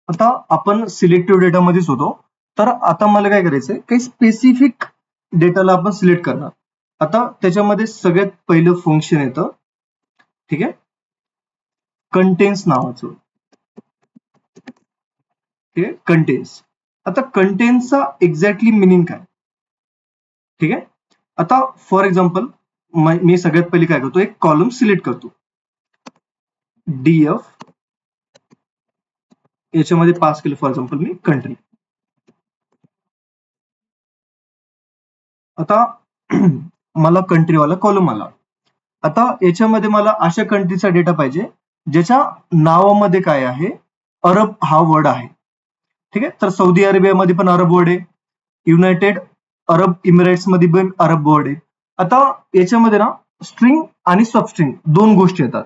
आता आपण सिलेक्टिव्ह डेटामध्येच होतो. तर आता मला काय करायचंय, काही स्पेसिफिक डेटाला आपण सिलेक्ट करणार. आता त्याच्यामध्ये सगळ्यात पहिलं फंक्शन येतं, ठीक आहे, कंटेन्स नावाचं. ठीक आहे, कंटेन्स. आता कंटेन्सचा एक्झॅक्टली मिनिंग काय? ठीक आहे. आता फॉर एक्झाम्पल मी सगळ्यात पहिले काय करतो, एक कॉलम सिलेक्ट करतो. डीएफ याच्यामध्ये पास केलं फॉर एक्झाम्पल मी कंट्री. आता मला कंट्रीवाला कॉलम आला. आता याच्यामध्ये मला अशा कंट्रीचा डेटा पाहिजे ज्याच्या नावामध्ये काय आहे, अरब हा वर्ड आहे. ठीक आहे. तर सौदी अरेबियामध्ये पण अरब वर्ड आहे, युनायटेड अरब इमिरेट्स मध्ये पण अरब वर्ड आहे. आता याच्यामध्ये ना स्ट्रिंग आणि सबस्ट्रिंग दोन गोष्टी येतात.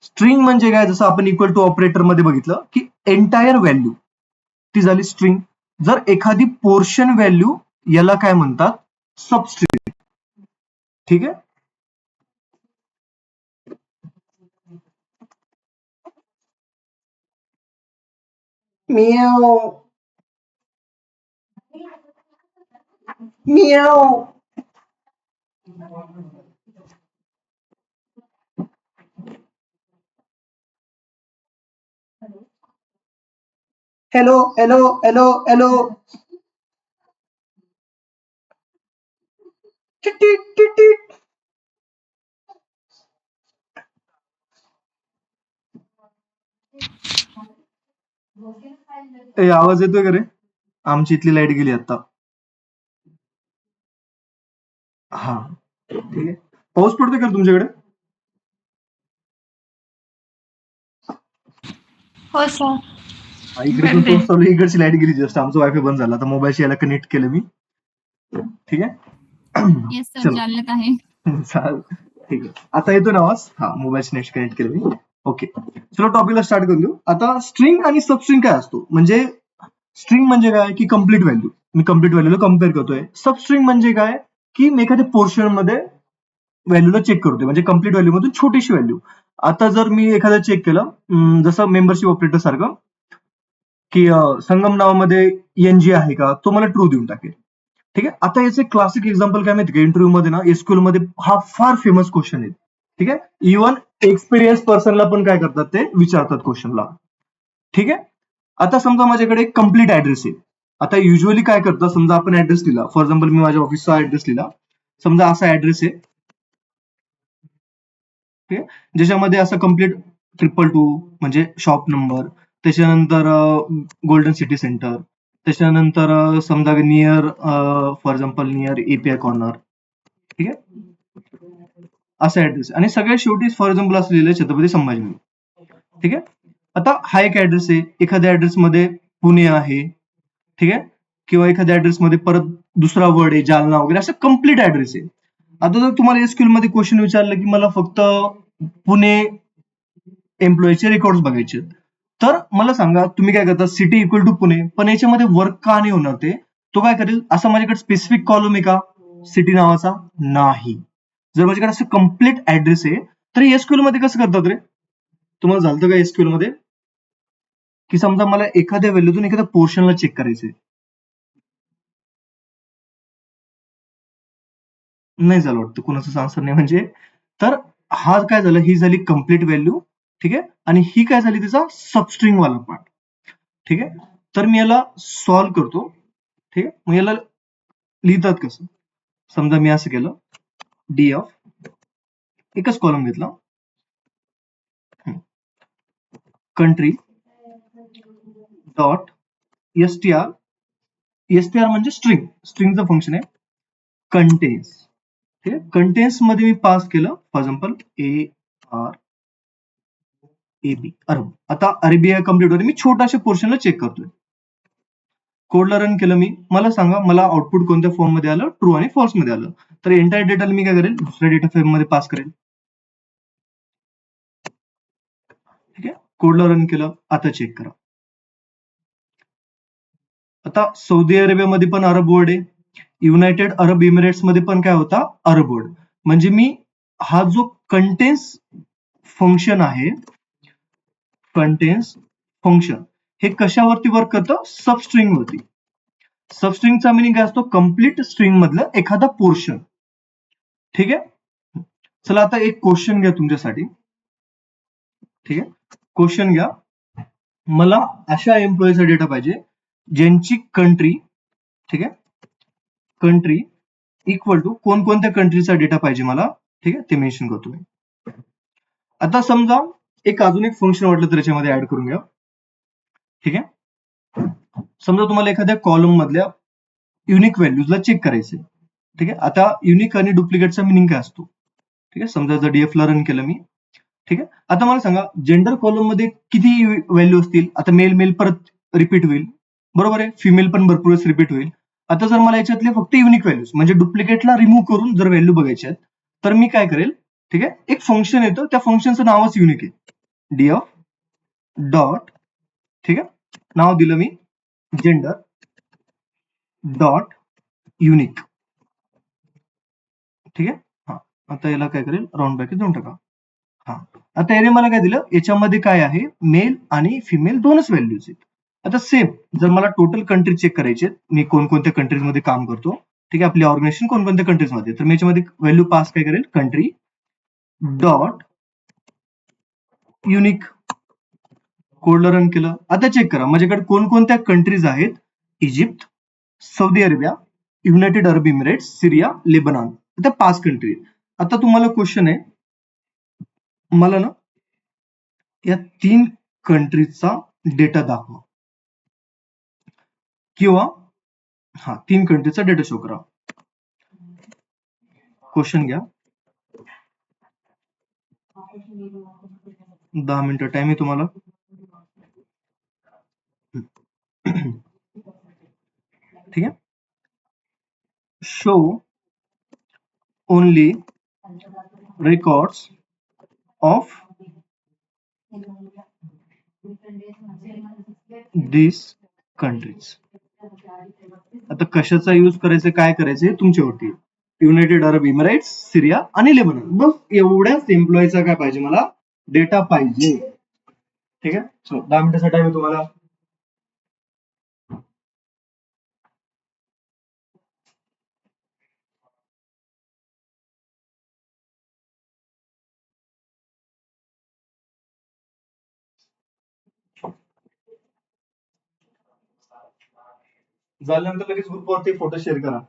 स्ट्रिंग म्हणजे काय, जसं आपण इक्वल टू ऑपरेटर मध्ये बघितलं की एंटायर व्हॅल्यू ती झाली स्ट्रिंग. जर एखादी पोर्शन व्हॅल्यू याला काय म्हणतात, सबस्ट्रिंग. ठीक आहे. मियाव मियाव. Hello hello hello hello. आवाज येतोय का रे? आमची इथली लाईट गेली आता. हा ठीक आहे. पाऊस पडतोय का तुमच्याकडे? हो सर. इकडे पण पाऊस चालू आहे. इकडची लाईट गेली जस्ट. आमचं वायफाय बंद झाला. आता मोबाईलशी याला कनेक्ट केलं मी. ठीक आहे. येस सर, चलो जालन्यात आहे. चाल ठीक आहे. आता येतो ना आवाज? हा, मोबाईलशी नेक्स्ट कनेक्ट केलं मी. ओके, चलो टॉपिकला स्टार्ट करून देऊ. आता स्ट्रिंग आणि सबस्ट्रिंग काय असतो, म्हणजे स्ट्रिंग म्हणजे काय की कम्प्लीट व्हॅल्यू, मी कम्प्लीट व्हॅल्यूला कम्पेअर करतोय. सबस्ट्रिंग म्हणजे काय की मी एखाद्या पोर्शन मध्ये व्हॅल्यूला चेक करतोय, म्हणजे कम्प्लीट व्हॅल्यू मधून छोटीशी व्हॅल्यू. आता जर मी एखादं चेक केलं, जसं मेंबरशिप ऑपरेटर सारखं, की संगम नावामध्ये एनजी आहे का, तो मला ट्रू देऊन टाकेल. ठीक आहे. आता याचे क्लासिक एक्झाम्पल काय माहिती का, इंटरव्ह्यू मध्ये ना एसक्यूएल मध्ये हा फार फेमस क्वेश्चन आहे. ठीक आहे. इव्हन एक्सपिरियन्स पर्सनला पण काय करतात, ते विचारतात क्वेश्चनला. ठीक आहे. आता समजा माझ्याकडे एक कम्प्लीट ऍड्रेस आहे. आता युजली काय करतात, समजा आपण ऍड्रेस लिहिला, फॉर एक्झाम्पल मी माझ्या ऑफिसचा ऍड्रेस लिहिला, समजा असा ऍड्रेस आहे. ठीक आहे. ज्याच्यामध्ये असं कम्प्लीट 222 म्हणजे शॉप नंबर, त्याच्यानंतर गोल्डन सिटी सेंटर, त्याच्यानंतर समजा near for example near API corner. ठीक आहे. असा ऍड्रेस, आणि सगळ्यात शेवटी फॉर एक्झाम्पल असं लिहिलं छत्रपती संभाजीनगर. ठीक आहे. आता हा एक ऍड्रेस आहे. एखाद्या ऍड्रेस मध्ये पुणे आहे, ठीक आहे, किंवा एखाद्या ऍड्रेस मध्ये परत दुसरा वर्ड आहे जालना वगैरे, असं कम्प्लीट ऍड्रेस आहे. आता जर तुम्हाला एसक्यूएल मध्ये क्वेश्चन विचारलं की मला फक्त पुणे एम्प्लॉईचे रेकॉर्ड बघायचे, तर मला सांगा तुम्ही काय करता, सिटी इक्वल टू पुणे, पण याच्यामध्ये वर्क का नाही होणार, ते तो काय करेल, असं माझ्याकडे स्पेसिफिक कॉलम आहे का सिटी नावाचा, नाही. जर माझ्याकडे असं कम्प्लीट ऍड्रेस आहे, तर एसक्यूएल मध्ये कसं करतात रे, तुम्हाला झालं का एसक्यूएल मध्ये, की समजा मला एखाद्या व्हॅल्यूतून एखाद्या पोर्शनला चेक करायचंय, नाही झालं वाटतं कोणाचं आन्सर नाही, म्हणजे तर हा काय झालं, ही झाली कम्प्लीट व्हॅल्यू. ठीक आहे. आणि ही काय झाली, तिचा सबस्ट्रिंग वाला पार्ट. ठीक आहे. तर मी याला सॉल्व्ह करतो. ठीक आहे. मग याला लिहितात कसं, समजा मी असं केलं, डीएफ एकच कॉलम घेतला, कंट्री डॉट एसटीआर, एसटीआर म्हणजे स्ट्रिंग, स्ट्रिंगचं फंक्शन आहे, कंटेन्स. ठीक आहे. कंटेन्स मध्ये मी पास केलं फॉर एक्झाम्पल ARAB, अरब. आता अरेबिया कम्प्लीट होते, मी छोट्याशा पोर्शनला चेक करतोय. कोडला रन केलं मी, मला सांगा मला आउटपुट कोणत्या फॉर्म मध्ये आलं, ट्रू आणि फॉल्स मध्ये आलं. तर एंटायर डेटाला मी काय करेल, दुसऱ्या डेटा फ्रेम मध्ये पास करेल. ठीक आहे. कोडला रन केलं, आता चेक करा. आता सौदी अरेबियामध्ये पण अरब वर्ड आहे, युनायटेड अरब इमिरेट्स मध्ये पण काय होता, अरब वर्ड. म्हणजे मी हा जो कंटेन्स फंक्शन आहे, कंटेन्स फंक्शन, हे कशावरती वर्क करतं? सबस्ट्रिंग वरती. सबस्ट्रिंगचा मिनिंग काय असतो? कंप्लीट स्ट्रिंग मधलं एखादा पोर्शन. ठीक आहे. चला आता एक क्वेश्चन घ्या तुमच्यासाठी. ठीक आहे, क्वेश्चन घ्या. मला अशा एम्प्लॉईचा डेटा पाहिजे ज्यांची कंट्री, ठीक आहे, कंट्री इक्वल टू कोणकोणत्या कंट्रीचा डेटा पाहिजे मला, ठीक आहे, ते मेन्शन करतो मी. आता समजा एक अजून एक फंक्शन वाटलं तर याच्यामध्ये ऍड करून घ्या. ठीक आहे, समजा तुम्हाला एखाद्या कॉलम मधल्या युनिक व्हॅल्यूजला चेक करायचे. ठीक आहे, आता युनिक आणि डुप्लिकेटचा मिनिंग काय असतो? ठीक आहे, समजा जर DF ला रन केलं मी. ठीक आहे, आता मला सांगा जेंडर कॉलम मध्ये किती व्हॅल्यू असतील? आता मेल मेल परत रिपीट होईल, बरोबर आहे, फिमेल पण भरपूर रिपीट होईल. आता जर मला याच्यातले फक्त युनिक व्हॅल्यूज म्हणजे डुप्लिकेटला रिमूव्ह करून जर व्हॅल्यू बघायचे आहेत तर मी काय करेल? ठीक आहे, एक फंक्शन येतं, त्या फंक्शनचं नावच युनिक आहे, DF डॉट, ठीक आहे, नाव दिलं मी जेंडर डॉट युनिक. ठीक आहे, हा, आता याला काय करेल? राऊंड ब्रॅकेट देऊन टाका. हा, आता याने मला काय दिलं? याच्यामध्ये काय आहे? मेल आणि फिमेल दोनच व्हॅल्यूज आहेत. आता सेम जर मला टोटल कंट्री चेक करायचे, मी कोणकोणत्या कंट्रीज मध्ये काम करतो, ठीक आहे, आपली ऑर्गनायझेशन कोणकोणत्या कंट्रीज मध्ये, तर मी याच्यामध्ये व्हॅल्यू पास काय करेल? Country dot unique. कोडला रन केलं. आता चेक करा माझ्याकडे कोणकोणत्या कंट्रीज आहेत? Egypt, Saudi Arabia, United Arab Emirates, Syria, Lebanon. आता 5 कंट्री. आता तुम्हाला क्वेश्चन आहे, मला ना या 3 कंट्रीजचा डेटा दाखवा किंवा 3 कंट्रीचा डेटा शो करा. क्वेश्चन घ्या. 10 मिनिटं टाइम आहे तुम्हाला. ठीक आहे, show only records of this countries. आता कशाचा यूज करायचं, काय करायचं तुमच्यावरती. युनायटेड अरब इमिरेट्स, सिरिया आणि लेबनॉन. बस एवढ्याच एम्प्लॉईचा काय पाहिजे मला? डेटा पाहिजे. ठीक आहे, 10 मिनिटाचा टाइम आहे तुम्हाला. झाल्यानंतर लगेच ग्रुपवरती फोटो शेअर करा.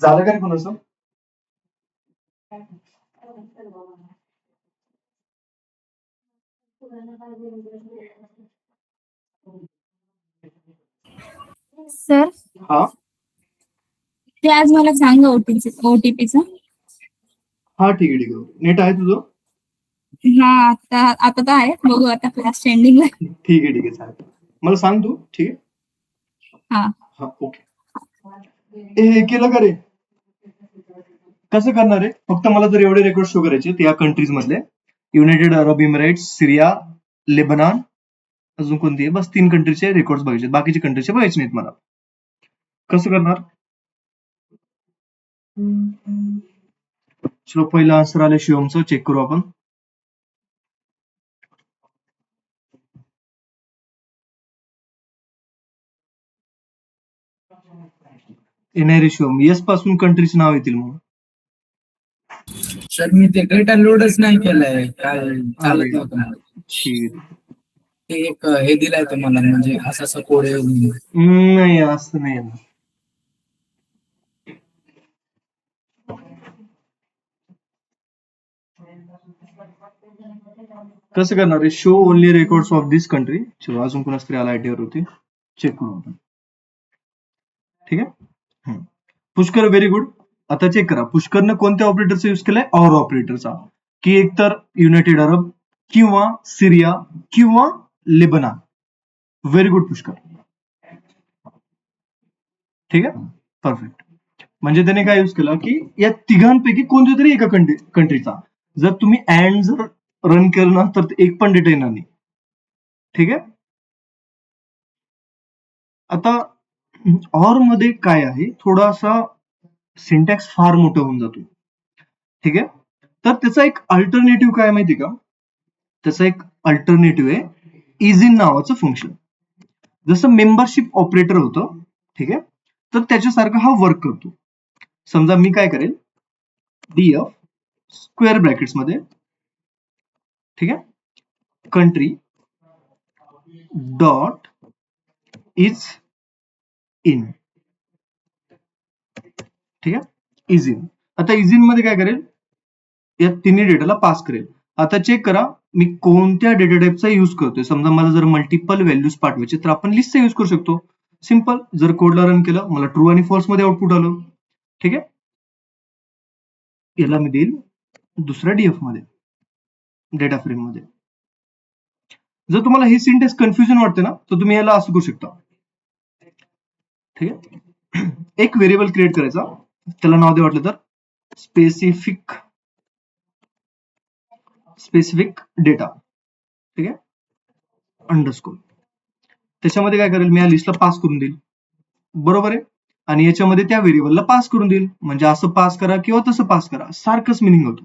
झालं काय कोणाचं? सर हा ते आज मला सांगा ओटीपीचं. हा, ठीक आहे, ठीक आहे. नेट आहे तुझं? हा, आता तर आहे, बघू आता क्लास एंडिंगला. ठीक आहे, ठीक आहे, चालेल. मला सांग तू. ठीक आहे. हा. हा ओके. हे केलं का रे? कसं करणार आहे? फक्त मला जर एवढे रेकॉर्ड शो करायचे या कंट्रीज मधले, युनायटेड अरब इमिरेट्स, सिरिया, लेबनान, अजून कोणती आहे? बस 3 कंट्रीचे रेकॉर्ड बघायचे, बाकीचे कंट्रीचे बघायचे नाहीत मला. कसं करणार? चलो पहिला आन्सर आले शिवमचं, चेक करू आपण. नाही रे शिवम, येस पासून कंट्रीचे नाव येतील मग. सर मी ते डेटा लोडच नाही केलंय, काय चालत नव्हतं मला. ठीक आहे. ते एक हे दिलाय तुम्हाला, म्हणजे असं असं कोड आहे. नाही असं नाही येणार. कसं करणार आहे? Show only records of this country. चलो अजून कोणाच तरी आला आयटीआर होती, चेक करू आपण. ठीक आहे. Pushkar very good. आता चेक करा, पुष्करनं कोणत्या ऑपरेटरचा यूज केलाय? ऑर ऑपरेटरचा, की एकतर युनायटेड अरब किंवा सिरिया किंवा लेबनान. Very good Pushkar. ठीक आहे, परफेक्ट. म्हणजे त्याने काय यूज केलं की या तिघांपैकी कोणत्या तरी एका कंट्रीचा. जर तुम्ही अँड जर रन केलं ना तर एक पण डेटा येणार नाही. ठीक आहे. आता ऑर मध्ये काय आहे, थोडासा सिंटॅक्स फार मोठा होऊन जातो. ठीक आहे. तर त्याचा एक अल्टरनेटिव्ह काय माहिती का? त्याचा एक अल्टरनेटिव्ह आहे इज इन नावाचं फंक्शन. जसं मेंबरशिप ऑपरेटर होतं, ठीक आहे, तर त्याच्यासारखा हा वर्क करतो. समजा मी काय करेल, डीएफ स्क्वेअर ब्रॅकेट्स मध्ये, ठीक आहे, कंट्री डॉट इज इन. ठीक आहे, इज इन. आता इज इन मध्ये काय करेल, या तिन्ही डेटाला पास करेल. आता चेक करा मी कोणत्या डेटा टाइपचा यूज करतोय. समजा मला जर मल्टिपल व्हॅल्यूज पाठवायचे तर आपण लिस्टचा यूज करू शकतो. सिंपल. जर कोडला रन केलं, मला ट्रू आणि फॉल्स मध्ये आउटपुट आलं. ठीक आहे. याला मी देईल दुसऱ्या डीएफ मध्ये, डेटा फ्रेम मध्ये. जर तुम्हाला हे सिंटॅक्स कन्फ्युजन वाटते ना, तर तुम्ही याला असं करू शकता. ठीक आहे. एक व्हेरिएबल क्रिएट करायचा, त्याला नाव दे वाटलं तर स्पेसिफिक डेटा. ठीक आहे, अंडरस्कोर. त्याच्यामध्ये काय करेल, मी या लिस्टला पास करून देईल. बरोबर आहे. आणि याच्यामध्ये त्या व्हेरिएबलला पास करून देईल. म्हणजे असं पास करा किंवा तसं पास करा, सारखंच मिनिंग होतं.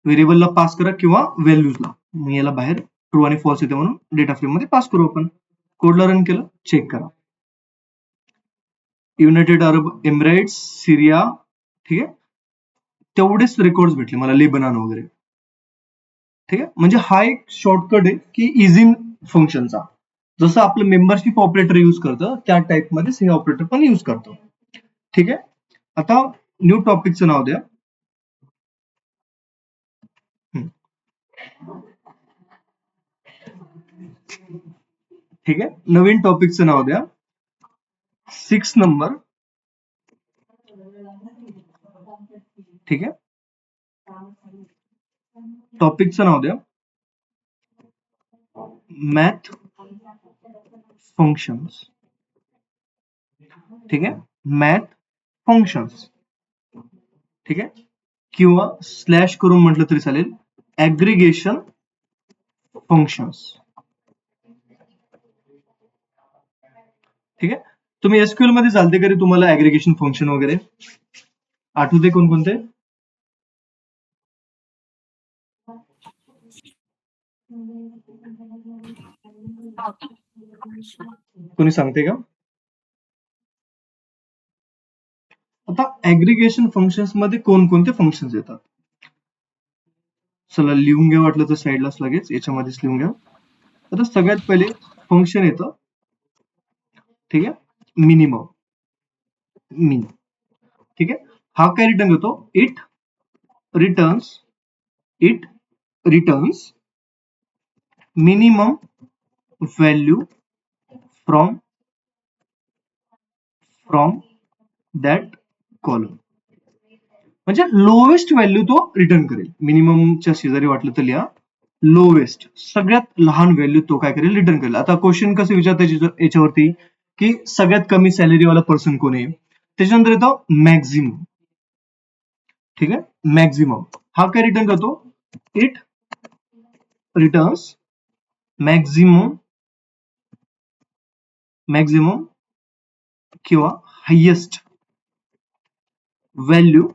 व्हेरिएबलला पास करा किंवा व्हॅल्यूजला. मग याला बाहेर ट्रू आणि फॉल्स येते म्हणून डेटा फ्रेम मध्ये पास करू आपण. कोडला रन केलं, चेक करा. युनायटेड अरब एमिरेट्स, सिरिया, ठीक आहे, तेवढेच रेकॉर्ड भेटले मला, लेबनान वगैरे. ठीक आहे. म्हणजे हा एक शॉर्टकट आहे की इज इन फंक्शनचा. जसं आपलं मेंबरशिप ऑपरेटर यूज करतं त्या टाइप मध्ये हे ऑपरेटर पण यूज करतो. ठीक आहे. आता न्यू टॉपिकचं नाव द्या. ठीक आहे, नवीन टॉपिकचं नाव द्या. 6 नंबर. ठीक आहे. टॉपिकचं नाव द्या मॅथ फंक्शन्स. ठीक आहे, मॅथ फंक्शन्स. ठीक आहे, किंवा स्लॅश करून म्हटलं तरी चालेल, ऍग्रिगेशन फंक्शन्स. ठीक आहे. तुम्ही एसक्यूएल मध्ये चालते का रे तुम्हाला ऍग्रिगेशन फंक्शन वगैरे आठवते कोणकोणते? कोणी सांगते का? आता ऍग्रिगेशन फंक्शन्स मध्ये कोणकोणते फंक्शन्स येतात? चला लिहून घ्या, वाटलं तर साईडलाच लगेच याच्यामध्येच लिहून घ्या. आता सगळ्यात पहिले फंक्शन येतं, ठीक आहे, मिनिमम, मिन. ठीक आहे. हा काय रिटर्न करतो? It returns minimum value from that column. म्हणजे लोएस्ट व्हॅल्यू तो रिटर्न करेल. मिनिममच्या शेजारी वाटलं तर लिहा लोवेस्ट सगळ्यात लहान व्हॅल्यू तो काय करेल रिटर्न करेल. आता क्वेश्चन कसं विचारतात याच्यावरती की सगळ्यात कमी सॅलरी वाला पर्सन कोण आहे, त्याच्यानंतर येतो मॅक्झिमम. ठीक आहे, मॅक्झिमम हा काय रिटर्न करतो, इट रिटर्न्स मॅक्झिमम किंवा highest value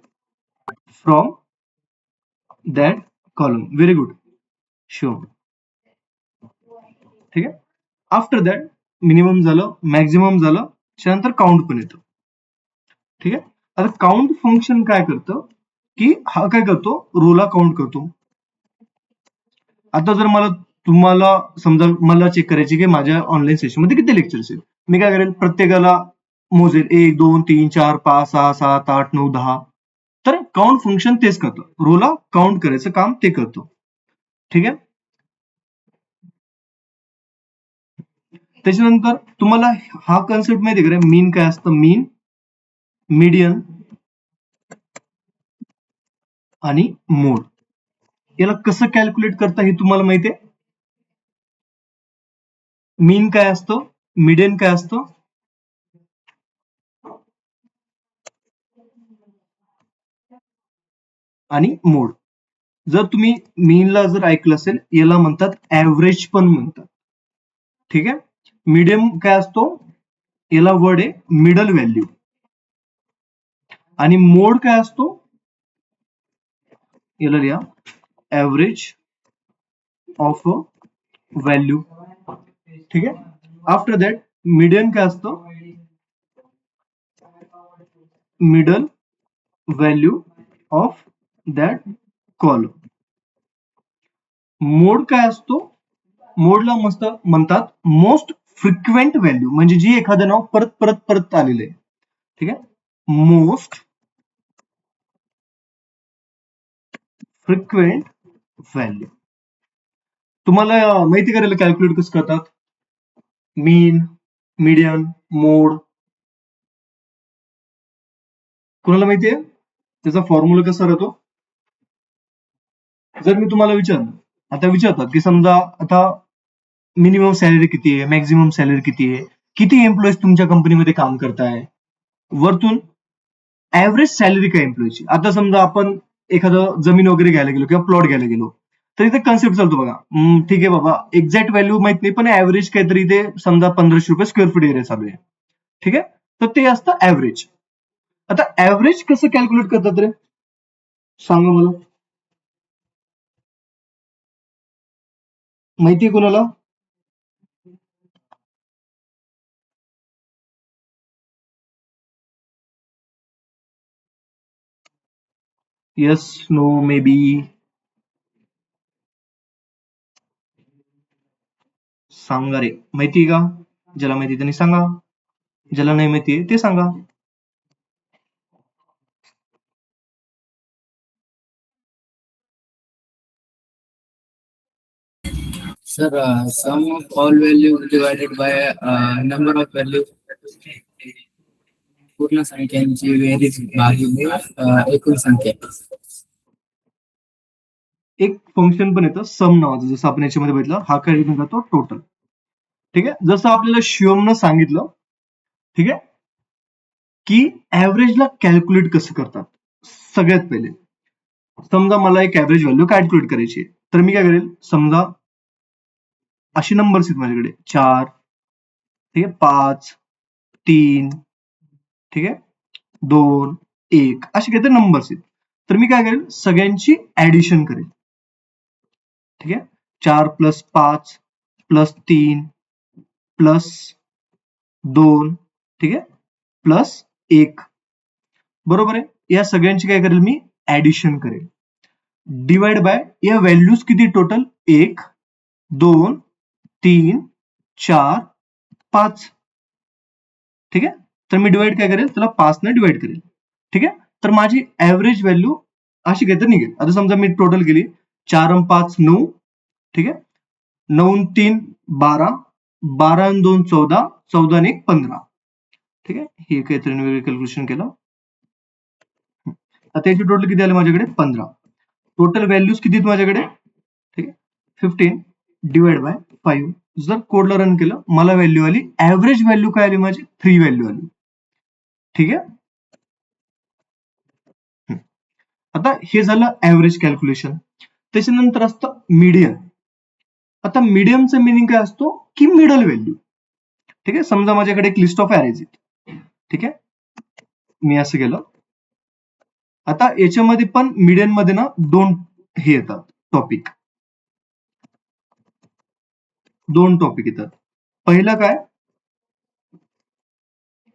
from that column. Very good, sure. ठीक आहे, आफ्टर दॅट मिनिमम झालं, मॅक्झिमम झालं, त्यानंतर काउंट पण येतं. ठीक आहे, आता काउंट फंक्शन काय करतं की हा काय करतो, रोला काउंट करतो. आता जर तुम्हाला समजा मला चेक करायचे की माझ्या ऑनलाईन सेशन मध्ये किती लेक्चर्स आहेत, मी काय करेल प्रत्येकाला मोजेल 1 2 3 4 5 6 7 8 9 10. तर काउंट फंक्शन तेच करतं, रोला काउंट करायचं काम ते करतो. ठीक आहे, त्याच्यानंतर तुम्हाला हा कन्सेप्ट माहिती आहे का, मीन काय असतं, मीन, मीडियन आणि मोड. याला कसं कॅल्क्युलेट करता हे तुम्हाला माहिती आहे. मीन काय असतं, मीडियन काय असतं, आणि मोड. जर तुम्ही मीनला जर ऐकलं असेल, याला म्हणतात ऍव्हरेज पण म्हणतात. ठीक आहे, मीडियम काय असतो, याला वर्ड आहे मिडल व्हॅल्यू. आणि मोड काय असतो, याला लिहा ऍव्हरेज ऑफ अ व्हॅल्यू. ठीक आहे, आफ्टर दॅट मीडियन काय असतं, middle value of that column. Mode काय असतो, मोडला मस्त म्हणतात मोस्ट फ्रिक्वेंट व्हॅल्यू, म्हणजे जी एखादं नाव परत परत परत आलेलं आहे. ठीक आहे, मोस्ट फ्रिक्वेंट व्हॅल्यू. तुम्हाला माहिती करायला कॅल्क्युलेट कसं करतात, मीन, मीडियन, मोड, कोणाला माहितीये त्याचा फॉर्म्युला कसा राहतो. जर मी तुम्हाला विचारलं, आता विचारतात की समजा आता मिनिमम सॅलरी किती आहे, मॅक्झिमम सॅलरी किती आहे, किती एम्प्लॉईज तुमच्या कंपनीमध्ये काम करताय, वरतून ऍव्हरेज सॅलरी काय एम्प्लॉईची. आता समजा आपण एखादं जमीन वगैरे घ्यायला गेलो किंवा प्लॉट घ्यायला गेलो, तर इथे कन्सेप्ट चालतो बघा. ठीक आहे बाबा, एक्झॅक्ट व्हॅल्यू माहित नाही, पण ऍव्हरेज काहीतरी ते समजा 1500 रुपये स्क्वेअर फूट एरिया चालू आहे. ठीक आहे, तर ते असतं ऍव्हरेज. आता ऍव्हरेज कसं कॅल्क्युलेट करतात रे, सांगा मला, माहितीये कोणाला. येस, नो, मे बी, सांगा रे, माहितीये का, ज्याला माहिती त्यांनी सांगा, ज्याला नाही माहितीये ते सांगा. Sir, sum of all values divided by number of values पूर्ण संख्यांची बेरीज भागिले एकूण संख्या. एक फंक्शन पण येतं सम नावाचं, जसं आपण याच्यामध्ये बघितलं, हा काय रिटर्न करतो, टोटल. ठीक आहे, जसं आपल्याला शिवमनं सांगितलं, ठीक आहे, की ऍव्हरेजला कॅल्क्युलेट कसं करतात. सगळ्यात पहिले समजा मला एक ऍव्हरेज व्हॅल्यू कॅल्क्युलेट करायची आहे, तर मी काय करेल, समजा अशी नंबर्स आहेत माझ्याकडे 4, ठीक आहे, 5, 3, ठीक आहे, 2, 1, असे काहीतरी नंबर्स आहेत. तर मी काय करेल, सगळ्यांची ऍडिशन करेल. ठीक आहे, 4 + 5 + 3 + 2, ठीक आहे, +1, बरोबर आहे. या सगळ्यांची काय करेल मी, ऍडिशन करेल. डिवाइड बाय या व्हॅल्यूज किती टोटल, 1 2 3 4 5. ठीक आहे, तर मी डिवाइड काय करेल, त्याला 5 ने डिवाइड करेल. ठीक आहे, तर माझी ऍव्हरेज व्हॅल्यू अशी काहीतरी निघेल. आता समजा मी टोटल केली 4 आणि 5 9, ठीक आहे, 9 आणि 3 12, 12 आणि 2 14, 14 आणि 1 15. ठीक आहे, हे काहीतरी वेगळं कॅल्क्युलेशन केलं. आता याचे टोटल किती आले माझ्याकडे, 15. टोटल व्हॅल्यूज किती आहेत माझ्याकडे, ठीक आहे, 15 डिवाइड बाय 5. जर कोडला रन केलं मला व्हॅल्यू आली, ऍव्हरेज व्हॅल्यू काय आली माझी 3 व्हॅल्यू आली. ठीक आहे. आता हे झालं ऍव्हरेज कॅल्क्युलेशन. त्याच्यानंतर असतं मीडियन. आता मीडियमचं मिनिंग काय असतो की मिडल व्हॅल्यू. ठीक आहे. समजा माझ्याकडे एक लिस्ट ऑफ ॲरेज आहेत. ठीक आहे. मी असं केलं. आता याच्यामध्ये पण मीडियन मध्ये ना दोन हे येतात टॉपिक. दोन टॉपिक येतात. पहिलं काय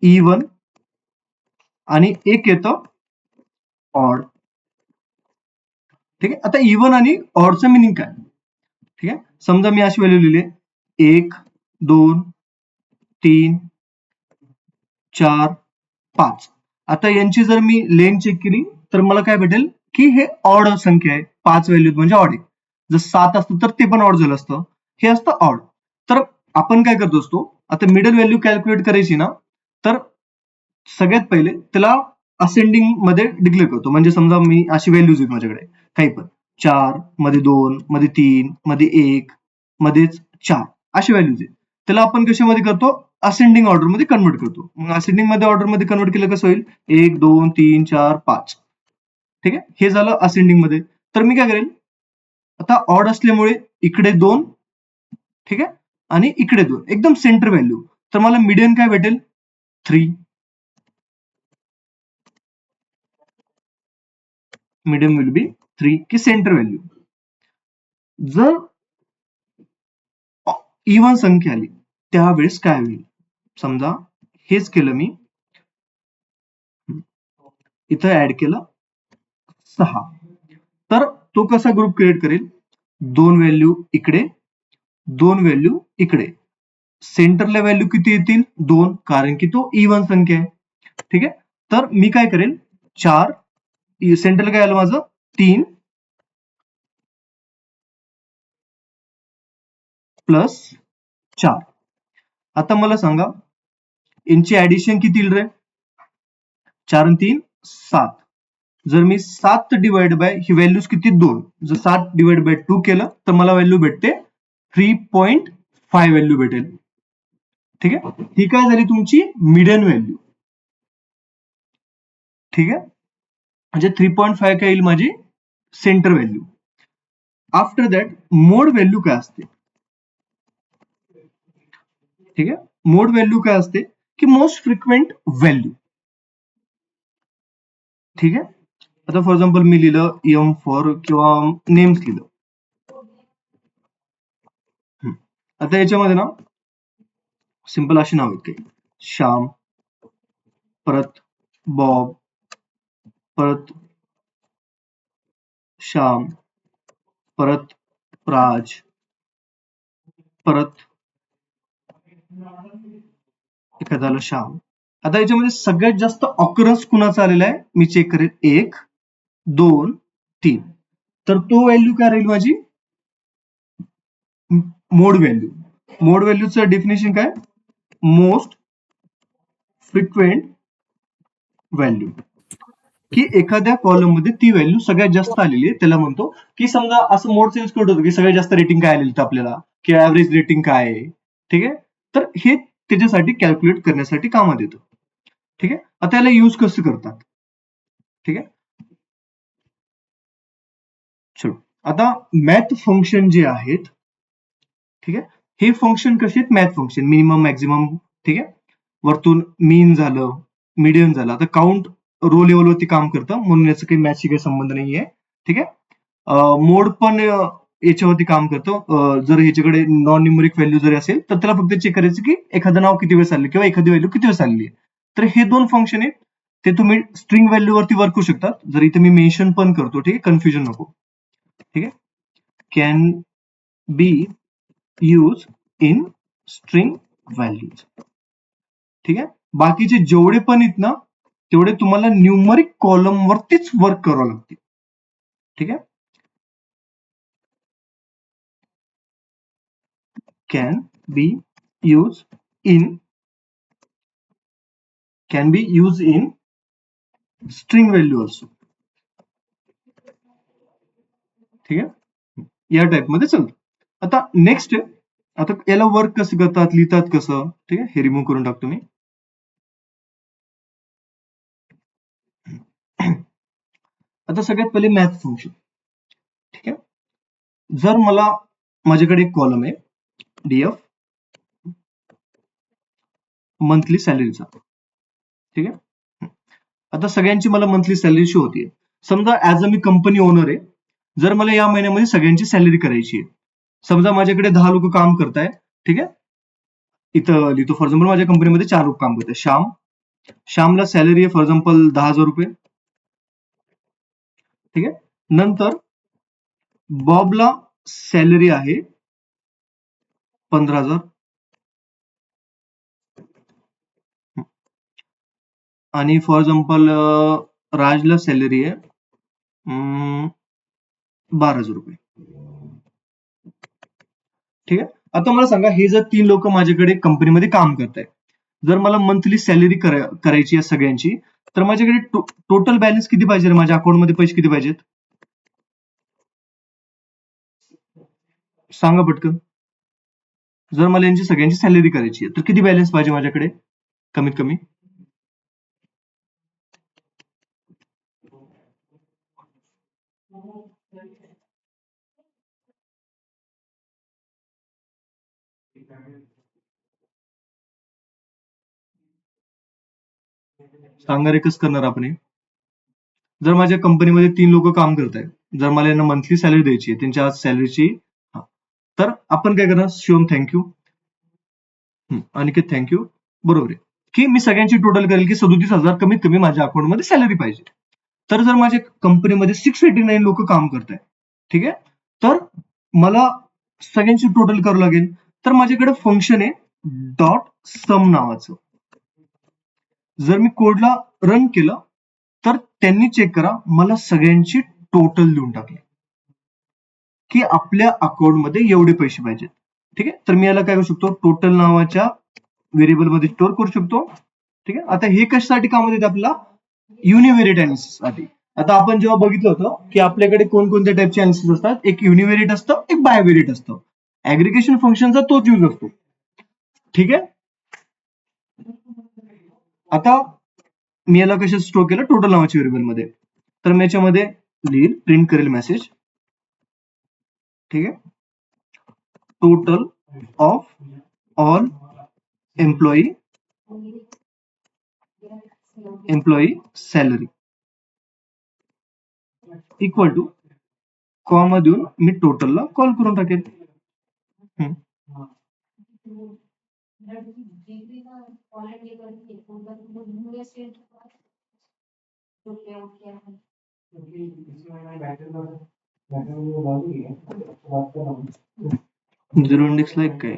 इवन आणि एक येतं ऑड. ठीक आहे. आता इवन आणि ऑडचं मिनिंग काय. ठीक आहे. समजा मी अशी व्हॅल्यू लिहिली 1 2 3 4 5. आता यांची जर मी लेंथ चेक केली तर मला काय भेटेल की हे ऑड संख्या आहे. 5 व्हॅल्यू म्हणजे ऑड आहे. जर 7 असतं तर ते पण ऑड झालं असतं. हे असतं ऑड. तर आपण काय करतो असतो, आता मिडल व्हॅल्यू कॅल्क्युलेट करायची ना, तर सगळ्यात पहिले त्याला असेंडिंग मध्ये डिक्लेअर करतो. म्हणजे समजा मी अशी व्हॅल्यूज आहेत माझ्याकडे काही पण 4 मध्ये 2 मध्ये 3 मध्ये 1 मध्येच 4 अशी व्हॅल्यूज आहेत. त्याला आपण कशामध्ये करतो असेंडिंग ऑर्डर मध्ये कन्वर्ट करतो. मग असेंडिंग मध्ये ऑर्डर मध्ये कन्वर्ट केलं कसं होईल 1 2 3 4 5. ठीक आहे. हे झालं असेंडिंग मध्ये. तर मी काय करेल आता ऑड असल्यामुळे इकडे 2. ठीक आहे. आणि इकडे 2 एकदम सेंटर व्हॅल्यू. तर मला मीडियन काय भेटेल 3. मीडियम विल बी 3 की सेंटर व्हॅल्यू. जर इवन संख्या आली त्यावेळेस काय होईल, समजा हेच केलं मी, इथं ऍड केलं 6. तर तो कसा ग्रुप क्रिएट करेल 2 व्हॅल्यू इकडे 2 व्हॅल्यू इकडे. सेंटरला व्हॅल्यू किती येतील 2 कारण की तो इवन संख्या आहे. ठीक आहे. तर मी काय करेल 4 सेंटरला काय आलं माझं 3 प्लस 4. आता मला सांगा यांची ऍडिशन किती येईल रे 4 आणि 3 7. जर मी 7 डिवाइड बाय ही व्हॅल्यूज किती 2, जर 7 डिवाइड बाय 2 केलं तर मला व्हॅल्यू भेटते 3.5 व्हॅल्यू भेटेल. ठीक आहे. ही काय झाली तुमची मिडियन व्हॅल्यू. ठीक आहे. म्हणजे 3.5 काय येईल माझी centre value. After that mode value काय असते. ठीक आहे. मोड व्हॅल्यू काय असते की मोस्ट फ्रिक्वेंट व्हॅल्यू. ठीक आहे. आता फॉर एक्झाम्पल मी लिहिलं M4 किंवा नेम्स लिहिलं. आता याच्यामध्ये ना सिंपल अशी नाव आहेत काही श्याम, परत बॉब, परत श्याम, परत राज, परत एखाद्याला श्याम. आता याच्यामध्ये सगळ्यात जास्त ऑकरन्स कुणाचा आलेला आहे मी चेक करेल 1 2 3. तर तो व्हॅल्यू काय राहील माझी मोड व्हॅल्यू. मोड व्हॅल्यूचं डेफिनेशन काय मोस्ट फ्रिक्वेंट व्हॅल्यू. की एखाद्या कॉलम मध्ये ती व्हॅल्यू सगळ्यात जास्त आलेली आहे त्याला म्हणतो. की समजा असं मोड चेंज करत होतो की सगळ्यात जास्त रेटिंग काय आलेली आपल्याला की ऍव्हरेज रेटिंग काय आहे. ठीक आहे. तर हे त्याच्यासाठी कॅल्क्युलेट करण्यासाठी कामात येतं. ठीक आहे. आता याला यूज कसं करतात. ठीक आहे. चलो आता मॅथ फंक्शन जे आहेत. ठीक आहे. हे फंक्शन कसे आहेत मॅथ फंक्शन मिनिमम मॅक्झिमम. ठीक आहे. वरतून मीन झालं मीडियन झालं. आता काउंट रो लेवलवरती काम करतं म्हणून याचा काही मॅथशी काही संबंध नाहीये. ठीक आहे. मोड पण याच्यावरती काम करतं. जर ह्याच्याकडे नॉन न्यूमरिक व्हॅल्यू जरी असेल तर त्याला फक्त चेक करायचं की एखादं नाव किती वेळेस आले किंवा एखादी व्हॅल्यू किती वेळेस आलेली आहे. तर हे दोन फंक्शन आहेत ते तुम्ही स्ट्रिंग व्हॅल्यू वरती वर्क करू शकतात. जर इथे मी मेन्शन पण करतो. ठीक आहे. कन्फ्युजन नको. ठीक आहे. Can be use in string values. ठीक आहे. बाकीचे जेवढे पण आहेत ना तेवढे तुम्हाला न्यूमरिक कॉलम वरतीच वर्क करावं लागते. ठीक आहे. can be used in string value also. ठीक आहे. या टाइप मध्ये चालतं. आता नेक्स्ट आहे, आता याला वर्क कसं करतात, लिहितात कसं, ठीक आहे, हे रिमूव्ह करून टाकतो मी. आता सगळ्यात पहिले मॅथ फंक्शन, ठीक आहे. जर मला माझ्याकडे एक कॉलम आहे डीएफ मंथली सॅलरीचा, ठीक आहे. आता सगळ्यांची मला मंथली सॅलरी शो होतीये. समजा as a me company owner आहे, जर मला या महिन्यामध्ये सगळ्यांची सॅलरी करायची आहे, समजा माझ्याकडे 10 लोक काम करताय, ठीक आहे. इथं लिहितो फॉर एक्झाम्पल माझ्या कंपनीमध्ये 4 लोक काम करतात. श्यामला सॅलरी आहे फॉर एक्झाम्पल 10,000 रुपये, ठीक आहे. नंतर बॉबला सॅलरी आहे 15,000, आणि फॉर एक्झाम्पल राजला सॅलरी आहे 12,000 रुपये, ठीक आहे. आता मला सांगा, हे जर 3 लोक माझ्याकडे कंपनीमध्ये काम करतायत, जर मला मंथली सॅलरी करायची आहे सगळ्यांची, तर माझ्याकडे टोटल बॅलन्स किती पाहिजे, माझ्या अकाउंटमध्ये पैसे किती पाहिजेत सांगा पटकन. जर मला यांची सगळ्यांची सॅलरी करायची आहे तर किती बॅलन्स पाहिजे माझ्याकडे कमीत कमी. सांगा रे, कसं करणार आपण हे. जर माझ्या कंपनीमध्ये 3 लोक काम करत आहेत, जर मला यांना मंथली सॅलरी द्यायची आहे, त्यांच्या आज सॅलरीची, तर आपण काय करणार, शिवम थँक्यू, अनिकेत थँक्यू, बरोबर आहे की मी सगळ्यांची टोटल करेल की 37,000 कमीत कमी माझ्या अकाउंटमध्ये सॅलरी पाहिजे. तर जर माझ्या कंपनीमध्ये 689 लोक काम करत आहेत, ठीक आहे, तर मला सगळ्यांची टोटल करावं लागेल. तर माझ्याकडे फंक्शन आहे डॉट सम नावाचं. जर मी कोडला रन केलं तर त्यांनी चेक करा, मला सगळ्यांची टोटल लिहून टाकली की आपल्या अकाउंटमध्ये एवढे पैसे पाहिजेत, ठीक आहे. तर मी याला काय करू शकतो, टोटल नावाच्या व्हेरिएबल मध्ये स्टोअर करू शकतो, ठीक आहे. आता हे कशासाठी कामात येते आपल्याला, युनिव्हेरिएट अनालिसिस साठी. आता आपण जेव्हा बघितलं होतं की आपल्याकडे कोणकोणत्या टाइपचे अनालिसिस असतात, एक युनिव्हेरिएट असतं, एक बायोव्हेरिएट असतं. ऍग्रिगेशन फंक्शनचा तोच यूज असतो, ठीक आहे. आता मी याला कशात स्टोअर केलं, टोटल नावाच्या व्हेरिएबल मध्ये. तर मी याच्यामध्ये लिहिल, प्रिंट करेल मेसेज, ठीक आहे, total of all employee salary equal to comma देऊन मी टोटलला कॉल करून टाकेल. झिरो इंडेक्स लाईक काय,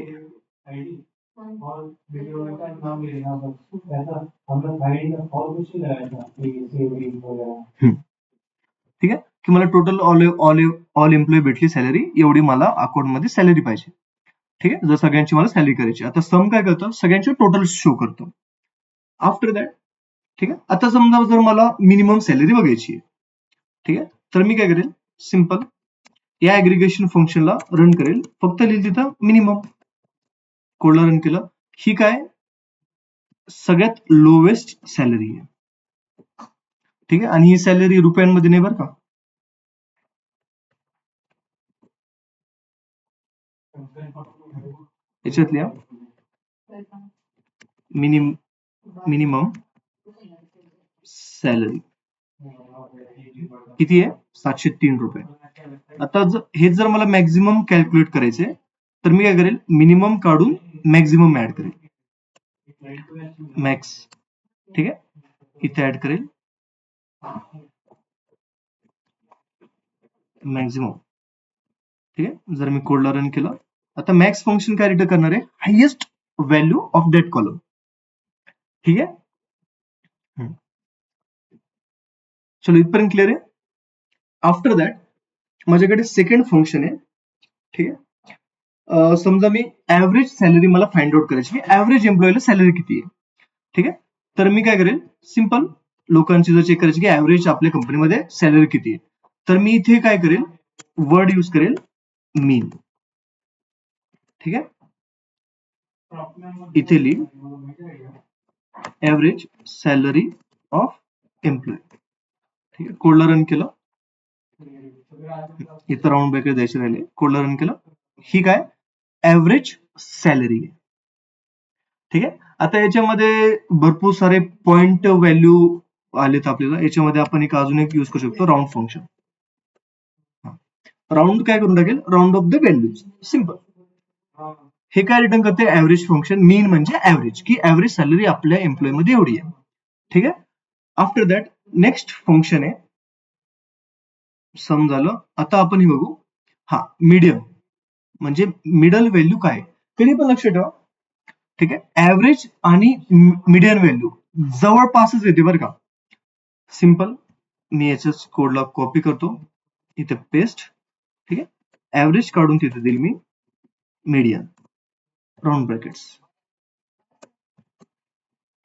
ठीक आहे, की मला टोटल ऑल एम्प्लॉई भेटली सॅलरी, एवढी मला अकाउंट मध्ये सॅलरी पाहिजे, ठीक आहे. जर सगळ्यांची मला सॅलरी करायची, आता सम काय करतं, सगळ्यांची टोटल शो करतो. आफ्टर दॅट, ठीक आहे, आता समजा जर मला मिनिमम सॅलरी बघायची आहे, ठीक आहे, तर मी काय करेल, सिंपल या ऍग्रिगेशन फंक्शनला रन करेल, फक्त लिहिल तिथं मिनिमम, कोडला रन केलं, ही काय सगळ्यात लोवेस्ट सॅलरी आहे, ठीक आहे. आणि ही सॅलरी रुपयांमध्ये नाही बरं का, याच्यातल्या मिनिमम सॅलरी किती आहे, 703 रुपये. आता हे जर मला मॅक्झिमम कॅल्क्युलेट करायचे, तर मी काय करेल, मिनिमम काढून मॅक्झिमम ऍड करेल, मॅक्स, ठीक आहे, इथे ऍड करेल मॅक्झिमम, ठीक आहे. जर मी कोडला रन केलं, आता मॅक्स फंक्शन काय रिटर्न करणार आहे, highest value of that column, ठीक आहे. चलो इथपर्यंत क्लिअर आहे. आफ्टर दॅट माझ्याकडे सेकंड फंक्शन आहे, ठीक आहे. समजा मी ऍव्हरेज सॅलरी मला फाइंड आउट करायची, ऍव्हरेज एम्प्लॉईला सॅलरी किती आहे, ठीक आहे. तर मी काय करेल, सिंपल लोकांची जर चेक करायची की ऍव्हरेज आपल्या कंपनीमध्ये सॅलरी किती आहे, तर मी इथे काय करेल, वर्ड यूज करेल मीन, ठीक आहे. इथे लिह ऍव्हरेज सॅलरी ऑफ एम्प्लॉय. ठीक आहे. कोडला रन केलं, इथं राऊंड ब्रॅकेट द्यायचे राहिले, कोडला रन केलं, ही काय ऍव्हरेज सॅलरी आहे. ठीक आहे. आता याच्यामध्ये भरपूर सारे पॉइंट व्हॅल्यू आलेत आपल्याला. याच्यामध्ये आपण अजून एक यूज करू शकतो, राऊंड फंक्शन. राऊंड काय करून टाकेल, round of the values. Simple. हे काय रिटर्न करते, ऍव्हरेज फंक्शन. मीन म्हणजे ऍव्हरेज, की ऍव्हरेज सॅलरी आपल्या एम्प्लॉय मध्ये एवढी आहे. ठीक आहे. आफ्टर दॅट नेक्स्ट फंक्शन आहे सम झालं. आता आपण हे बघू. हा मीडियम म्हणजे मिडल व्हॅल्यू काय, कधी पण लक्ष ठेवा. ठीक आहे. ऍव्हरेज आणि मीडियन व्हॅल्यू जवळपासच येते बरं का. सिम्पल. मी याच्याच कोडला कॉपी करतो, इथे पेस्ट. ठीक आहे. ऍव्हरेज काढून तिथे देईल मी मीडियन, राऊंड ब्रॅकेट्स.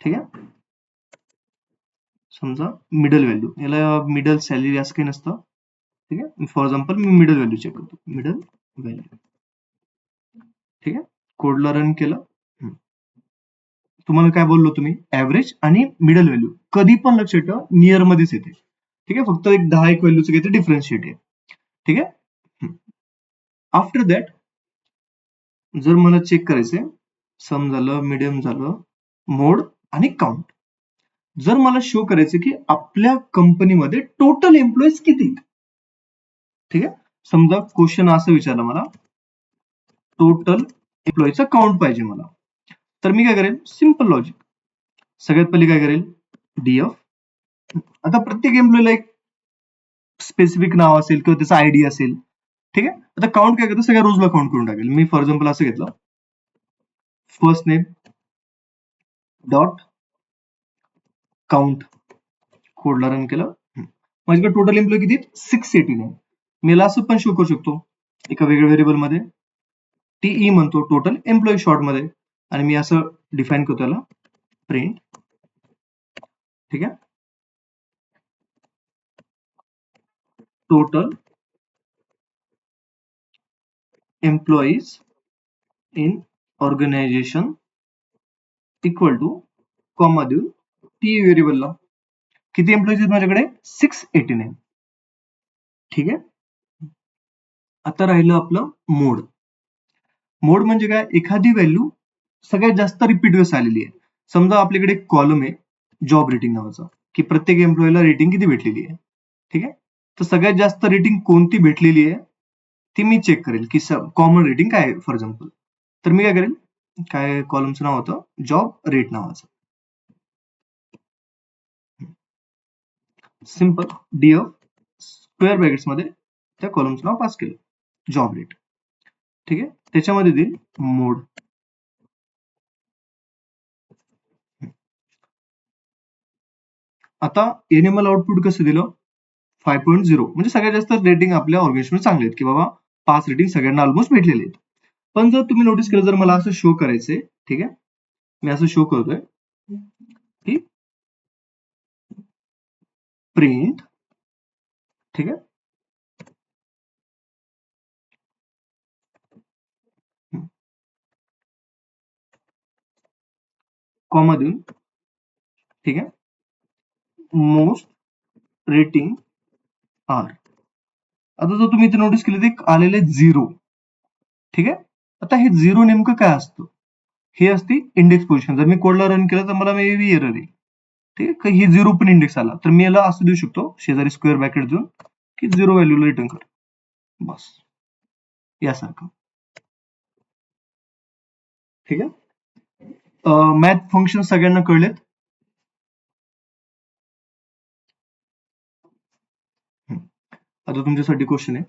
ठीक आहे. समजा मिडल व्हॅल्यू, याला मिडल सॅलरी असं काही नसतं. ठीक आहे. फॉर एक्झाम्पल मी मिडल व्हॅल्यू चेक करतो, मिडल व्हॅल्यू. ठीक आहे. कोडला रन केलं. तुम्हाला काय बोललो तुम्ही, ऍव्हरेज आणि मिडल व्हॅल्यू कधी पण लक्षात ठेवा नियर मध्येच येते. ठीक आहे. फक्त एक 10 व्हॅल्यूचं काहीतरी डिफरन्शिएट आहे. ठीक आहे. आफ्टर दॅट जर मला चेक करायचंय, सम झालं, मीडियम झालं, मोड आणि काउंट. जर मला शो करायचं की आपल्या कंपनीमध्ये टोटल एम्प्लॉईज किती. ठीक आहे. समजा क्वेश्चन असं विचारलं मला, टोटल एम्प्लॉईचा काउंट पाहिजे मला. तर मी काय करेल, सिम्पल लॉजिक. सगळ्यात पहिले काय करेल, डीएफ. आता प्रत्येक एम्प्लॉईला एक स्पेसिफिक नाव असेल किंवा त्याचा आयडी असेल. ठीक आहे. आता काउंट काय करतो, सगळ्या रोजला काउंट करून टाकेल. मी फॉर एक्झाम्पल असं घेतलं, फर्स्ट नेम डॉट काउंट. कोडला रन केलं. माझ्याकडे टोटल एम्प्लॉई किती, 689. मी याला असं पण शो करू शकतो एका वेगळ्या व्हेरिएबल मध्ये, टीई म्हणतो टोटल एम्प्लॉई शॉर्ट मध्ये, आणि मी असं डिफाईन करतो याला प्रिंट. ठीक आहे. Total employees in organization equal to comma देऊन टीई व्हेरिएबलला किती एम्प्लॉईज आहेत माझ्याकडे, 689. ठीक आहे. आता राहिलं आपलं मोड. मोड म्हणजे काय, एखादी व्हॅल्यू सगळ्यात जास्त रिपीट वेळेस आलेली आहे. समजा आपल्याकडे एक कॉलम आहे जॉब रेटिंग नावाचा, की प्रत्येक एम्प्लॉईला रेटिंग किती भेटलेली आहे. ठीक आहे. तर सगळ्यात जास्त रेटिंग कोणती भेटलेली आहे ती मी चेक करेल, की कॉमन रेटिंग काय आहे फॉर एक्झाम्पल. तर मी काय करेल, काय कॉलमचं नाव होतं, जॉब रेट नावाचं. सिम्पल. डीएफ स्क्वेअर ब्रॅकेट्स मध्ये त्या कॉलमचं नाव पास केलं, जॉब रेट. ठीक आहे. त्याच्यामध्ये देईल मोड. आता याने मला आउटपुट कसं दिलं, 5.0, म्हणजे सगळ्यात जास्त रेटिंग आपल्या ऑर्गनायझेशन चांगले आहेत, की बाबा 5 रेटिंग सगळ्यांना ऑलमोस्ट भेटलेले आहेत. पण जर तुम्ही नोटीस केलं, जर मला असं शो करायचंय, ठीक आहे, मी असं शो करतोय की प्रिंट. ठीक आहे. कॉमा देऊन. ठीक आहे. Most rating are. आता जर तुम्ही इथे नोटीस केलं, ते आलेले 0. ठीक आहे. आता हे 0 नेमकं काय असतं, हे असते इंडेक्स पोझिशन. जर मी कोडला रन केलं तर मला मे बी एरर आहे. ठीक आहे. ही 0 पण इंडेक्स आला तर मी याला असं देऊ शकतो, शेजारी स्क्वेअर ब्रॅकेट देऊन, की 0 व्हॅल्यूला रिटर्न कर, बस यासारखं. ठीक आहे. मॅथ फंक्शन सगळ्यांना कळलेत. आता तुमच्यासाठी क्वेश्चन आहे,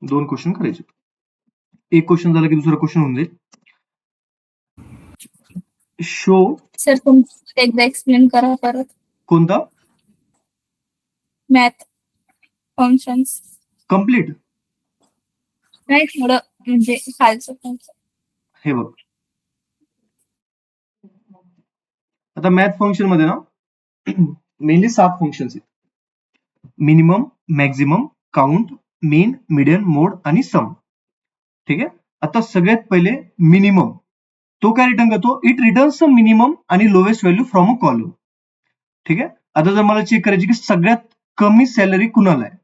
2 क्वेश्चन करायचे. एक क्वेश्चन झाला की दुसरा क्वेश्चन होऊन जाईल. शो. सर तुम्ही एकदा एक्सप्लेन करा परत. कोणता, मॅथ फंक्शन्स. कम्प्लीट. नाही थोडं म्हणजे खालचं. हे बघ, आता मॅथ फंक्शन मध्ये ना मेनली 7 फंक्शन्स आहेत. मिनिमम, मॅक्झिमम, काउंट, मीन, मीडियन, मोड आणि सम. ठीक आहे. आता सगळ्यात पहिले मिनिमम, तो काय रिटर्न करतो, इट रिटर्न्स द मिनिमम आणि lowest value from a column. ठीक आहे. आता जर मला चेक करायची की सगळ्यात कमी सॅलरी कुणाला आहे,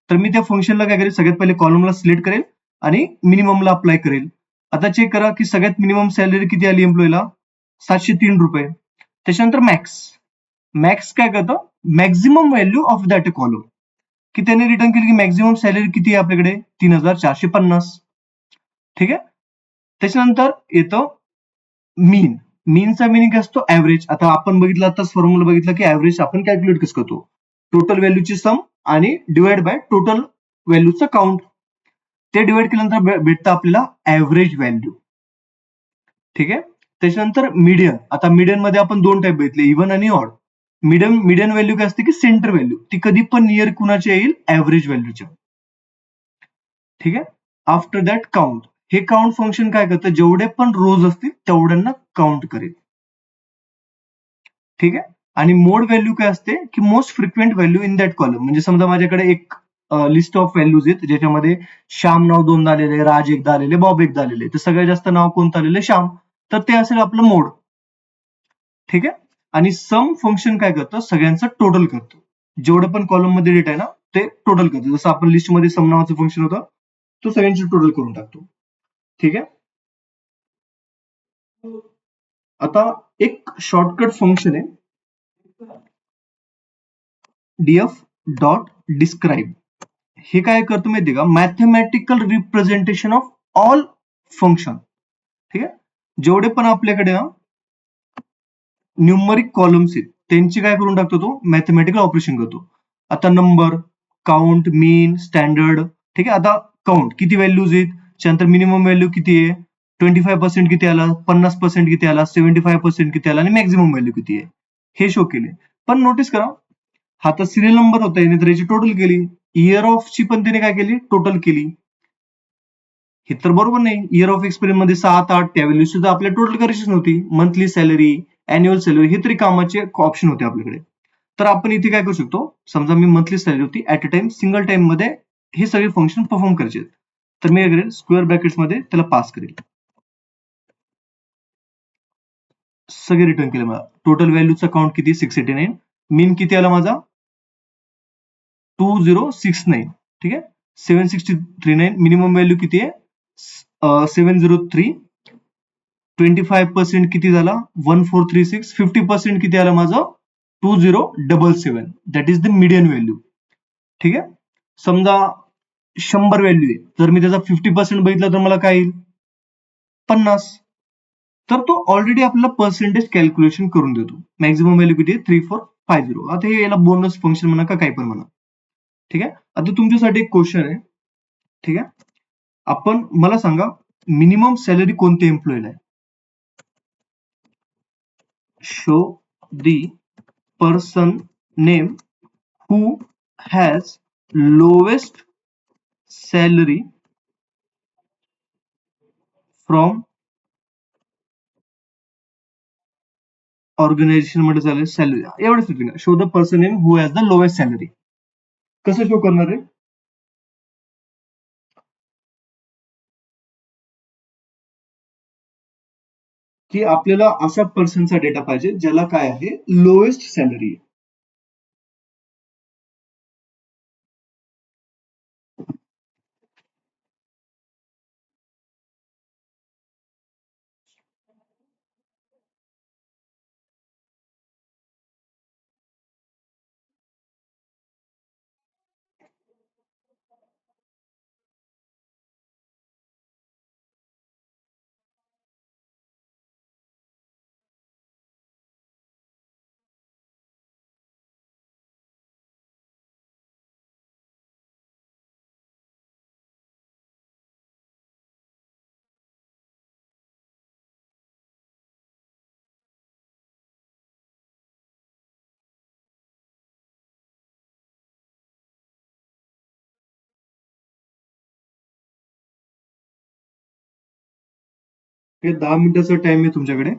तर मी त्या फंक्शनला काय करेल, सगळ्यात पहिले कॉलमला सिलेक्ट करेल आणि मिनिममला अप्लाय करेल. आता चेक करा की सगळ्यात मिनिमम सॅलरी किती आली एम्प्लॉईला, 703 रुपये. त्याच्यानंतर मॅक्स काय करतं, maximum value of that column, की त्याने रिटर्न केली की मॅक्झिमम सॅलरी किती आहे आपल्याकडे, 3450. ठीक आहे. त्याच्यानंतर येतं मीन. मीनचा मिनिंग असतो ऍव्हरेज. आता आपण बघितलं, आताच फॉर्म्युला बघितला की ऍव्हरेज आपण कॅल्क्युलेट कसं करतो, टोटल व्हॅल्यूची सम आणि डिवाइड बाय टोटल व्हॅल्यूचं काउंट. ते डिवाइड केल्यानंतर भेटतं आपल्याला ऍव्हरेज व्हॅल्यू. ठीक आहे. त्याच्यानंतर मीडियन. आता मीडियन मध्ये आपण दोन टाइप बघितले, इव्हन आणि ऑड. मीडियन व्हॅल्यू काय असते की सेंटर व्हॅल्यू, ती कधी पण नियर कुणाच्या येईल, ऍव्हरेज व्हॅल्यूच्या. ठीक आहे. After that count. हे काउंट फंक्शन काय करतं, जेवढे पण रोज असतील तेवढ्यांना काउंट करेल. ठीक आहे. आणि मोड व्हॅल्यू काय असते की most frequent value in that column. म्हणजे समजा माझ्याकडे एक लिस्ट ऑफ व्हॅल्यूज आहेत, ज्याच्यामध्ये श्याम नाव दोनदा आलेले, राज एकदा आलेले, बॉब एकदा आलेले, तर सगळ्यात जास्त नाव कोणतं आलेलं, श्याम, तर ते असेल आपलं मोड. ठीक आहे. आणि सम फंक्शन काय करतं, सगळ्यांचं टोटल करतं. जेवढं पण कॉलम मध्ये डेटा आहे ना, ते टोटल करतो. जसं आपण लिस्ट मध्ये सम नावाचं फंक्शन होतं, तो सगळ्यांची टोटल करून टाकतो. ठीक आहे. आता एक शॉर्टकट फंक्शन आहे, डीएफ डॉट डिस्क्राईब. हे काय करतो माहितीये का, mathematical representation of all function. ठीक आहे. जेवढे पण आपल्याकडे न्यूमरिक कॉलम्स आहेत, त्यांची काय करून टाकतो, तो मॅथमॅटिकल ऑपरेशन करतो. आता नंबर, काउंट, मीन, स्टँडर्ड. ठीक आहे. आता काउंट किती व्हॅल्यूज आहेत, त्यानंतर मिनिमम व्हॅल्यू किती आहे, 25% किती आला, 50% किती आला, 75% किती आला आणि मॅक्झिमम व्हॅल्यू किती आहे, हे शो केले. पण नोटीस करा, हा तर सिरियल नंबर होता, याने तर याची टोटल केली. इयर ऑफ ची पण त्याने काय केली, टोटल केली. हे तर बरोबर नाही. इयर ऑफ एक्सपिरियन्स मध्ये 7, 8 त्या व्हॅल्यू सुद्धा आपल्या टोटल करायचीच नव्हती. मंथली सॅलरी, अॅन्युअल सॅलरी, हे तरी कामाचे ऑप्शन होते आपल्याकडे. तर आपण इथे काय करू शकतो, समजा मी मंथली सॅलरी होती, at a time single time मध्ये हे सगळे फंक्शन परफॉर्म करायचे, तर मी काय करेल, स्क्वेअर ब्रॅकेट्स मध्ये त्याला पास करेल. सगळे रिटर्न केले मला. टोटल व्हॅल्यूचा काउंट किती, 689. मीन किती आला माझा, 2069. ठीक आहे. 7639. मिनिमम व्हॅल्यू किती आहे, 703. 25% किती झाला, 1436. 50% किती आलं माझं, 2077. That is the median value. ठीक आहे. समजा 100 व्हॅल्यू आहे, जर मी त्याचा 50% बघितलं तर मला काय येईल, 50. तर तो ऑलरेडी आपल्याला पर्सेंटेज कॅल्क्युलेशन करून देतो. मॅक्झिमम व्हॅल्यू किती आहे, 3450. आता हे याला बोनस फंक्शन म्हणा का काही पण म्हणा. ठीक आहे. आता तुमच्यासाठी एक क्वेश्चन आहे. ठीक आहे. आपण मला सांगा, मिनिमम सॅलरी कोणत्या एम्प्लॉईला आहे. show the person name who has lowest salary from organization मध्ये झाले सॅलरी, एवढंच येते ना. Show the person name who has the lowest salary. कसं शो करणार आहे, की आपल्याला अशा पर्सनचा डेटा पाहिजे ज्याला काय आहे, लोएस्ट सॅलरी आहे. हे 10 मिनिटाचा टाइम आहे तुमच्याकडे.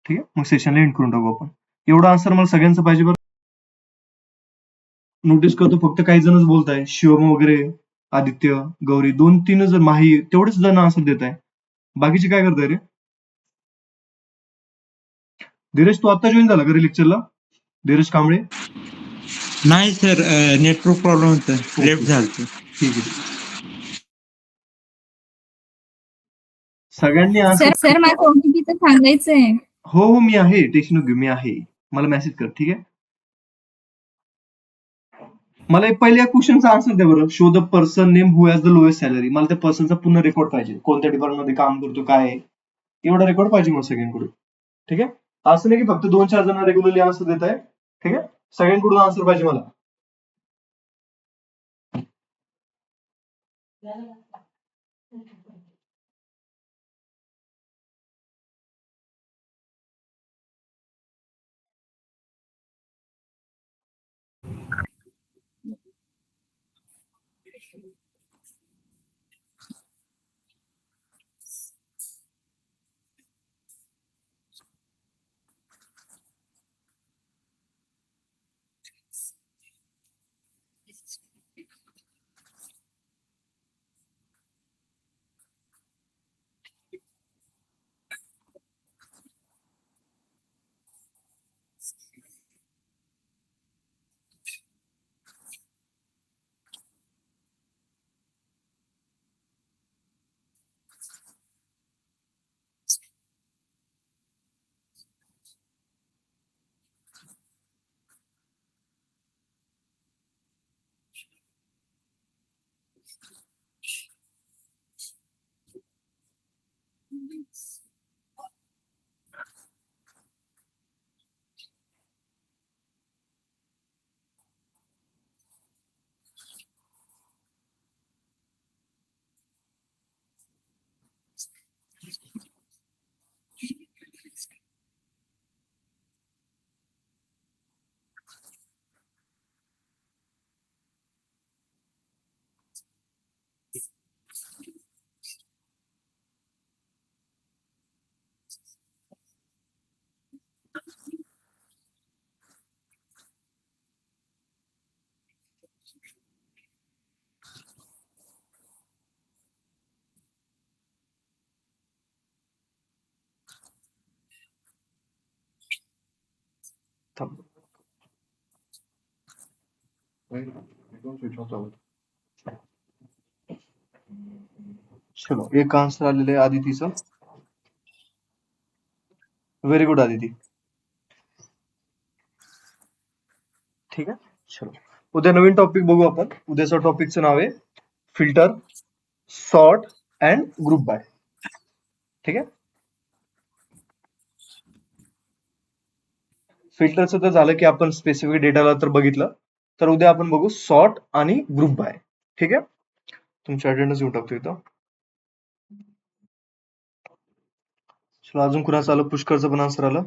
ठीक आहे. मग सेशनला एंड करून टाकू आपण. एवढा आन्सर मला सगळ्यांचं पाहिजे बरं. नोटीस करतो फक्त काही जणच बोलताय, शिवम वगैरे, आदित्य, गौरी, 2-3 जण, माही, तेवढेच जण आन्सर देत आहे. बाकीचे काय करताय रे? धीरज तू आता जॉईन झाला का रे लेक्चरला? धीरज कांबळे? नाही सर, नेटवर्क प्रॉब्लेम होतं, लेफ्ट झालं. ठीक आहे. सगळ्यांनी आन्सर. सर माझं ओटीपी तर सांगायचंय. हो हो मी आहे, टेन्शन नको घेऊ, मी आहे. मला मेसेज कर, ठीक आहे. मला एक पहिल्या क्वेश्चनचा आन्सर द्या बरं. Show the person name who has the lowest salary. मला त्या पर्सनचा पूर्ण रेकॉर्ड पाहिजे, कोणत्या डिपार्टमेंटमध्ये काम करतो, काय आहे, एवढा रेकॉर्ड पाहिजे मला सगळ्यांकडून. ठीक आहे. असं नाही की फक्त 2-4 जण रेग्युलरली आन्सर देत आहे. ठीक आहे. सगळ्यांकडून आन्सर पाहिजे मला. थांब. चलो, एक आन्सर आलेलं आहे आदितीचं. Very good Aditi. ठीक आहे. चलो, उद्या नवीन टॉपिक बघू आपण. उद्याचं टॉपिकचं नाव आहे filter, sort and group by. ठीक आहे. फिल्टरचं तर झालं की आपण स्पेसिफिक डेटाला तर बघितलं. तर उद्या आपण बघू सॉर्ट आणि ग्रुप बाय. ठीक आहे. तुमची अटेंडन्स घेऊन टाकतो इथं. चलो, अजून कुणाचं आलं? पुष्करचं पण आन्सर आलं.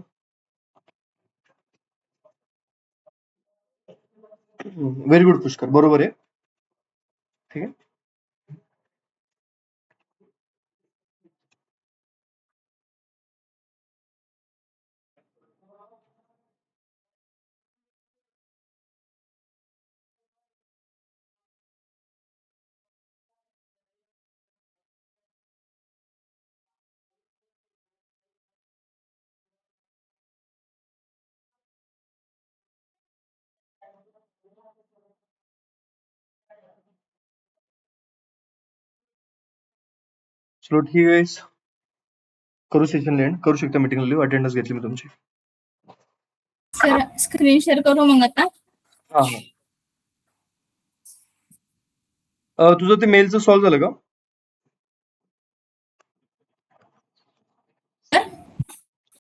व्हेरी गुड पुष्कर, बरोबर आहे. ठीक आहे. चलो ठीक आहे. करू सेशन एंड, करू शकता मीटिंग लिव्ह. अटेंडन्स घेतली मी तुमची. सर स्क्रीन शेअर करू मग आता. हा हा. तुझं ते मेलचं सॉल्व्ह झालं का?